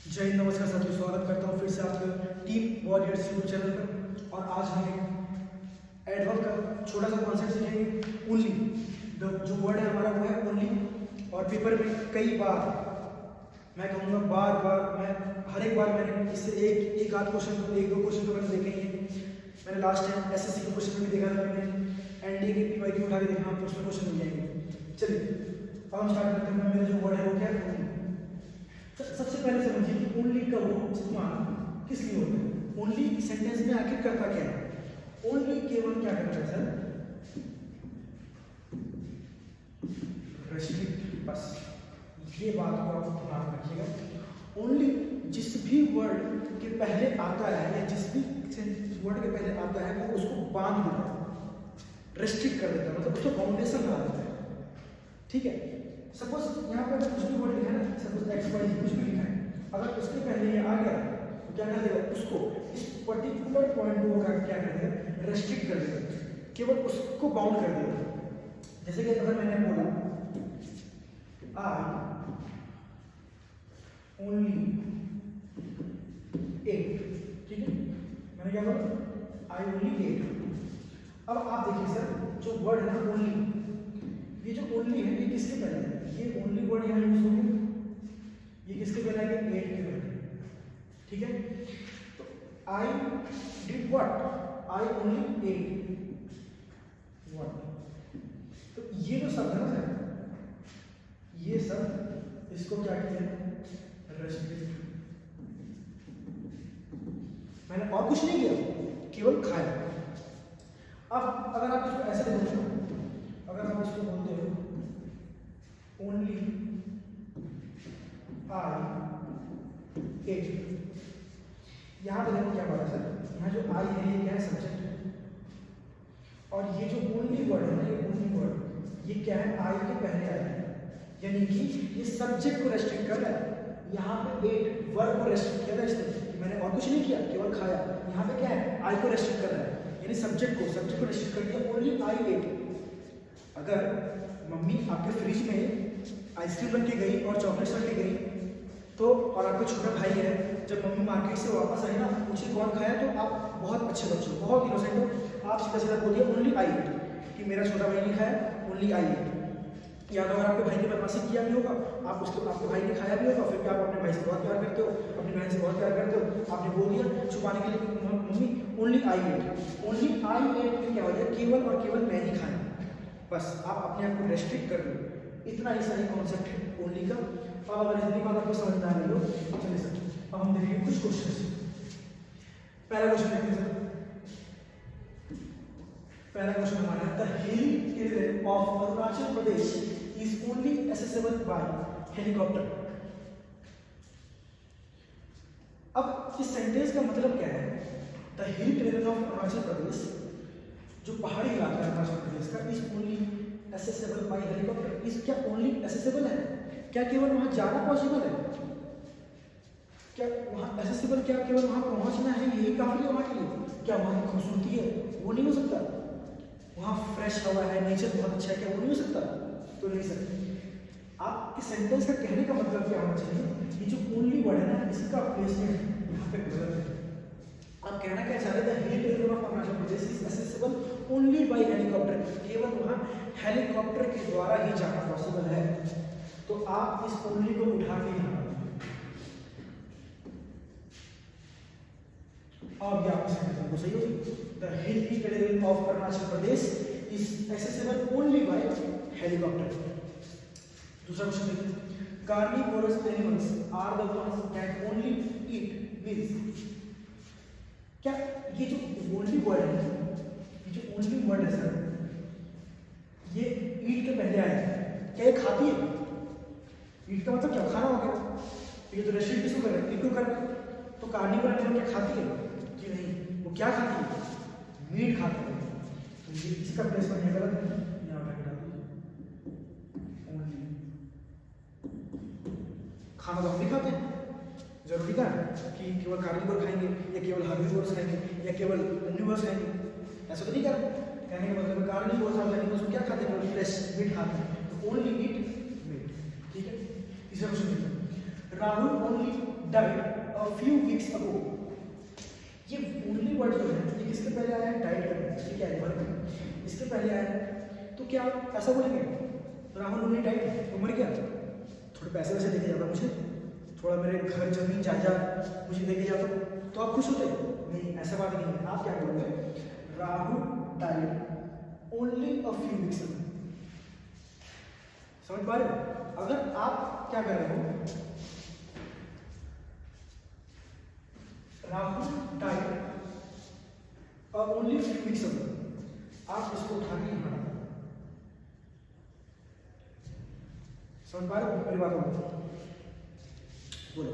जय हिंद, नमस्कार साथियों। स्वागत करता हूँ फिर से आपके टीम वॉरियर्स यूट्यूब चैनल पर। और आज हम एक एडवर्ब का छोटा सा कॉन्सेप्ट सीखेंगे। ओनली जो वर्ड है हमारा वो है ओनली। और पेपर में कई बार मैं कहूँगा बार बार मैं हर एक बार मैंने इससे एक आध क्वेश्चन को एक दो क्वेश्चन तो मैंने देखे ही हैं। मैंने लास्ट टाइम एसएससी के क्वेश्चन में भी देखा था, मैंने एनडीए के पीवाईक्यू उठा के देखना, आपको उसमें क्वेश्चन मिल जाएंगे। चलिए अब हम स्टार्ट करते हैं। मेरा जो वर्ड है वो क्या है? सबसे पहले समझिए कि ओनली का वो इस्तेमाल किस लिए होता है। ओनली सेंटेंस में आखिर करता क्या है? ओनली केवल क्या करता है सर? रेस्ट्रिक्ट। बस ये बात को आप ध्यान रखिएगा। ओनली जिस भी वर्ड के पहले आता है या जिस भी वर्ड के पहले आता है वो उसको बांध देता है, रेस्ट्रिक्ट कर देता है, मतलब उसको बाउंडेशन ला देता है। ठीक है। सपोज यहाँ पर कुछ भी वर्ड लिखा है ना, सपोज एक्स वाई कुछ भी लिखा है, अगर उसके पहले ये आ गया तो क्या कर देगा? उसको इस पर्टिकुलर पॉइंट को क्या कर देगा? रेस्ट्रिक्ट कर देगा, केवल उसको बाउंड कर देगा। जैसे कि अगर मैंने बोला आई ओनली एट, ठीक है, मैंने क्या बोला? I only ate. अब आप देखिए सर, जो वर्ड है ना ओनली, ये जो ओनली है ये किसके पहले है? ये ओनली वर्ड यहाँ यूज हो गया, ये किसके पहले है? एट के पहले। ठीक है। तो I did what? I only at what. तो ये जो शब्द है ना सर, ये शब्द इसको क्या कहते हैं? रेस्ट्रिक्ट। मैंने और कुछ नहीं किया, केवल खाया। अब अगर आप इसको ऐसे बोलते हो, अगर आप इसको बोलते हो ओनली आई एट, यहाँ पे देखो क्या बात है सर, यहाँ जो आई है ये क्या है? सब्जेक्ट है। और ये जो ओनली वर्ड है ना, ये ओनली वर्ड ये क्या है? आई के पहले आया है, यानी कि ये सब्जेक्ट को रेस्ट्रिक्ट कर रहा है। यहाँ पे एट वर्ब को रेस्ट्रिक्ट किया था इसने, मैंने और कुछ नहीं किया, केवल खाया। यहाँ पे क्या है? आई को रेस्ट्रिक्ट कर रहा है, यानी सब्जेक्ट को रेस्ट्रिक्ट कर दिया। Only I ate. अगर मम्मी आपके फ्रिज में आइसक्रीम रख के गई और चॉकलेट्स रख के गई तो, और आपका छोटा भाई है, जब मम्मी मार्केट से वापस आई ना, पूछे कौन खाया, तो आप बहुत अच्छे बच्चे हो, बहुत इनोसेंट हो, आप सीधा सीधा बोलिए ओनली आई एट, कि मेरा छोटा भाई नहीं खाया, ओनली आई एट। या तो अगर आपके भाई ने बदमाशी किया भी होगा, आपके भाई ने खाया भी होगा, फिर भी आप अपने भाई से बहुत प्यार करते हो, अपनी बहन से बहुत प्यार करते हो, आपने बोल दिया छुपाने के लिए mummy only I ate. Only I ate में क्या हो जाए? केवल और केवल मैं ही खाया। बस आप अपने आप को रेस्ट्रिक्ट कर लो। इतना ही सही कॉन्सेप्ट है ओनली का। अब अगर इतनी बात आपको समझ में आ रही हो, चलिए सर अब हम देखेंगे कुछ क्वेश्चन। पहला क्वेश्चन देखते हैं सर। पहला क्वेश्चन हमारा है, the hill area of Arunachal Pradesh is only accessible by helicopter. अब इस सेंटेंस का मतलब क्या है? The hill terrain of Arunachal Pradesh, जो पहाड़ी इलाका है अरुणाचल प्रदेश का, is only accessible by helicopter. इस क्या ओनली एक्सेसिबल है? क्या केवल वहां जाना पॉसिबल है? क्या वहां एक्सेसिबल, क्या केवल वहां पहुंचना है यही काफी है वहां के लिए? क्या वहां की खूबसूरती है वो नहीं हो सकता? वहां फ्रेश हवा है, नेचर बहुत अच्छा है, क्या वो नहीं हो सकता? तो नहीं सकता। आपके सेंटेंस का कहने का मतलब क्या होना चाहिए? ये जो ओनली वर्ड है ना, इसका प्लेसमेंट यहाँ पे गलत है। आप कहना क्या चाह रहे थे? Hill terrain of Arunachal Pradesh is accessible only by helicopter, केवल वहां हेलीकॉप्टर के द्वारा ही जाना पॉसिबल है। तो आप इस ओनली को उठा के यहाँ अब ये आपकी सेंटेंस को सही होगी। The hill terrain of Arunachal Pradesh is accessible only by helicopter. दूसरा क्वेश्चन देखिए, carnivorous animals are the ones that only eat means. क्या ये जो ओनली वर्ड है, ये जो ओनली वर्ड है सर, ये ईट के पहले आया है, क्या ये खाती है? ईट का मतलब क्या? खाना हो गया। ये तो रेस्ट्रिक्ट किसको कर रहे हैं? ईट को कर रहे हैं। तो कार्निवोरस एनिमल क्या खाती है? कि नहीं, वो क्या खाती है? मीट खाती है। तो ये इसका प्लेसमेंट है गलत है, यहाँ पे डाल दीजिए ओनली। खाना तो हम भी खाते हैं, जरूरी क्या है कि केवल कार्निवोर खाएंगे या केवल हर्बीवोर्स खाएंगे या केवल ओमनिवोर्स खाएंगे? ऐसा तो नहीं कर रहे। कहने का मतलब कार्निवोर्स और एनिमल्स क्या खाते हैं? केवल फ्रेश मीट खाते हैं, तो ओनली ईट मीट। ठीक है। तीसरा क्वेश्चन देखो, Rahul only died a few weeks ago. ये only word जो है ये किसके पहले आया है? died करने, ये क्या है? वर्ब इसके पहले आया है। तो क्या आप ऐसा बोलेंगे राहुल only died, वो मर गया? थोड़े पैसे वैसे देके जाता मुझे, थोड़ा मेरे घर जमीन जायदाद मुझे देके जाता तो आप खुश होते? नहीं, ऐसा बात नहीं है। आप क्या बोलोगे? Rahul died only a few weeks ago. समझ पा रहे हो? अगर आप क्या कर रहे हो, Rahul died only a few weeks ago, आप इसको उठाने यहाँ समझ पा रहे हो? पहली बात बोलो,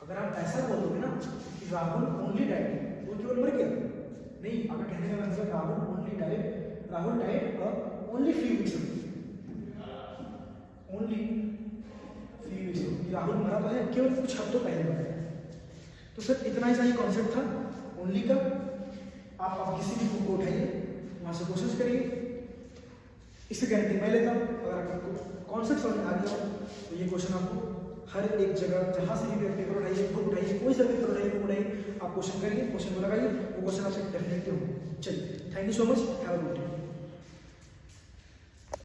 अगर आप ऐसा बोलोगे ना कि राहुल ओनली डाइड, वो केवल मर गया, नहीं, अगर कहने का मतलब Rahul only died, Rahul died only few weeks ago, only few weeks ago, Rahul मरा तो है केवल कुछ हफ्तों पहले मरा है। तो सर इतना ही सही कॉन्सेप्ट था ओनली का। आप किसी भी बुक को उठाइए, वहां से कोशिश करिए, इससे गारंटी मैं लेता हूँ। अगर आपको कॉन्सेप्ट समझ आ गया तो ये क्वेश्चन आपको हर एक जगह जहाँ से भी पेपर उठाइए, बुक उठाइए, कोई सा पेपर उठाइए, बुक उठाइए, आप क्वेश्चन करिए, क्वेश्चन को लगाइए, वो क्वेश्चन आपसे डेफिनेटली होगा। चलिए, thank you so much, have a good day.